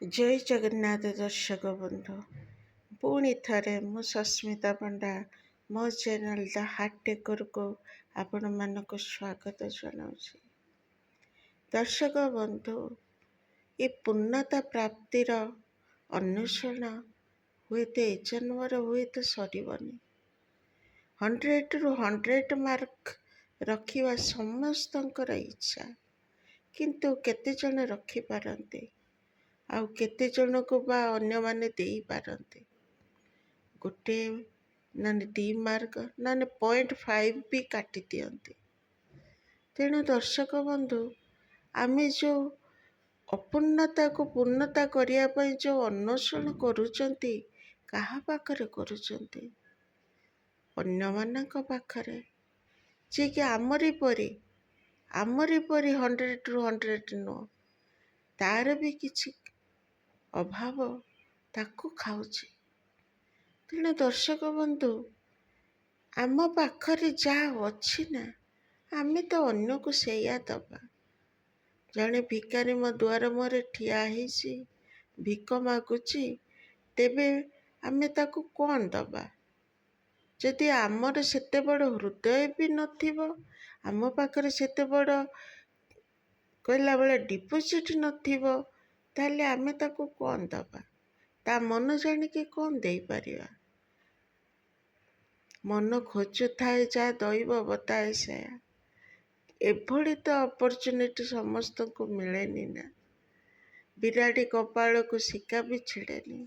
ଜୟ ଜଗନ୍ନାଥ ଦର୍ଶକ ବନ୍ଧୁ। ପୁଣି ଥରେ ମୁଁ ସସ୍ମିତା ପଣ୍ଡା ମୋ ଚ୍ୟାନେଲ ଦ ହାର୍ଟ ଟେକରକୁ ଆପଣମାନଙ୍କୁ ସ୍ୱାଗତ ଜଣାଉଛି। ଦର୍ଶକ ବନ୍ଧୁ, ଏ ପୂର୍ଣ୍ଣତା ପ୍ରାପ୍ତିର ଅନ୍ୱେଷଣ ହୁଏତ ଏ ଜନ୍ମର ହୁଏତ ସରିବନି। 100ରୁ 100 ମାର୍କ ରଖିବା ସମସ୍ତଙ୍କର ଇଚ୍ଛା, କିନ୍ତୁ କେତେଜଣ ରଖିପାରନ୍ତି ଆଉ କେତେ ଜଣକୁ ବା ଅନ୍ୟମାନେ ଦେଇପାରନ୍ତି। ଗୋଟେ ନହେଲେ 2 ମାର୍କ ନହେଲେ 0.5 ବି କାଟି ଦିଅନ୍ତି। ତେଣୁ ଦର୍ଶକ ବନ୍ଧୁ, ଆମେ ଯେଉଁ ଅପୂର୍ଣ୍ଣତାକୁ ପୂର୍ଣ୍ଣତା କରିବା ପାଇଁ ଯେଉଁ ଅନ୍ୱେଷଣ କରୁଛନ୍ତି, କାହା ପାଖରେ କରୁଛନ୍ତି? ଅନ୍ୟମାନଙ୍କ ପାଖରେ, ଯିଏକି ଆମରି ପରି 100ରୁ 100 ନୁହଁ, ତାର ବି କିଛି ଅଭାବ ତାକୁ ଖାଉଛି। ତେଣୁ ଦର୍ଶକ ବନ୍ଧୁ, ଆମ ପାଖରେ ଯାହା ଅଛି ନା, ଆମେ ତ ଅନ୍ୟକୁ ସେଇଆ ଦେବା। ଜଣେ ଭିକାରୀ ମୋ ଦୁଆର ମୁହଁରେ ଠିଆ ହେଇଛି, ଭିକ ମାଗୁଛି, ତେବେ ଆମେ ତାକୁ କ'ଣ ଦେବା? ଯଦି ଆମର ସେତେ ବଡ଼ ହୃଦୟ ବି ନଥିବ, ଆମ ପାଖରେ ସେତେ ବଡ଼ କହିଲା ବେଳେ ଡିପୋଜିଟ୍ ନଥିବ, ତାହେଲେ ଆମେ ତାକୁ କ'ଣ ଦେବା? ତା ମନ ଜାଣିକି କ'ଣ ଦେଇପାରିବା? ମନ ଖୋଜୁଥାଏ ଯାହା ଦୈବ ବତାଏ ସେୟା। ଏଭଳି ତ ଅପରଚ୍ୟୁନିଟି ସମସ୍ତଙ୍କୁ ମିଳେନି ନା। ବିରାଡ଼ି କପାଳକୁ ଶିକା ବି ଛିଡ଼େନି।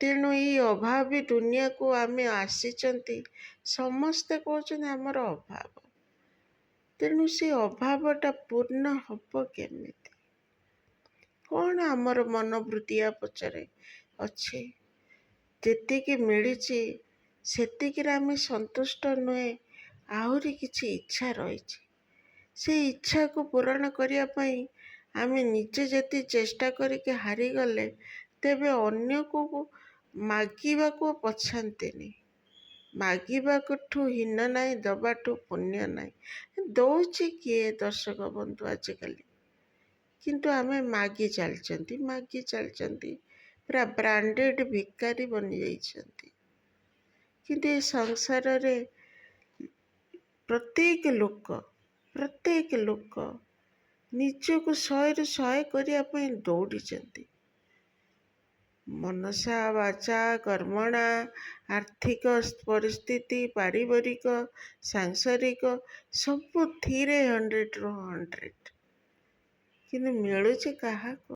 ତେଣୁ ଏଇ ଅଭାବୀ ଦୁନିଆକୁ ଆମେ ଆସିଛନ୍ତି, ସମସ୍ତେ କହୁଛନ୍ତି ଆମର ଅଭାବ। ତେଣୁ ସେ ଅଭାବଟା ପୂର୍ଣ୍ଣ ହେବ କେମିତି? କ'ଣ ଆମର ମନୋବୃତ୍ତିଆ ପଛରେ ଅଛି? ଯେତିକି ମିଳିଛି ସେତିକିରେ ଆମେ ସନ୍ତୁଷ୍ଟ ନୁହେଁ, ଆହୁରି କିଛି ଇଚ୍ଛା ରହିଛି। ସେ ଇଚ୍ଛାକୁ ପୂରଣ କରିବା ପାଇଁ ଆମେ ନିଜେ ଯଦି ଚେଷ୍ଟା କରିକି ହାରିଗଲେ, ତେବେ ଅନ୍ୟକୁ ମାଗିବାକୁ ପଛାନ୍ତିନି। ମାଗିବାଠୁ ହୀନ ନାହିଁ, ଦେବାଠୁ ପୁଣ୍ୟ ନାହିଁ। ଦେଉଛି କିଏ ଦର୍ଶକ ବନ୍ଧୁ ଆଜିକାଲି? କିନ୍ତୁ ଆମେ ମାଗି ଚାଲିଛନ୍ତି, ପୁରା ବ୍ରାଣ୍ଡେଡ୍ ଭିକାରୀ ବନିଯାଇଛନ୍ତି। କିନ୍ତୁ ଏ ସଂସାରରେ ପ୍ରତ୍ୟେକ ଲୋକ ନିଜକୁ 100ରୁ 100 କରିବା ପାଇଁ ଦୌଡ଼ିଛନ୍ତି। ମନସା ବାଚା କର୍ମଣା, ଆର୍ଥିକ ପରିସ୍ଥିତି, ପାରିବାରିକ, ସାଂସାରିକ ସବୁଥିରେ 100ରୁ 100। କିନ୍ତୁ ମିଳୁଛି କାହାକୁ?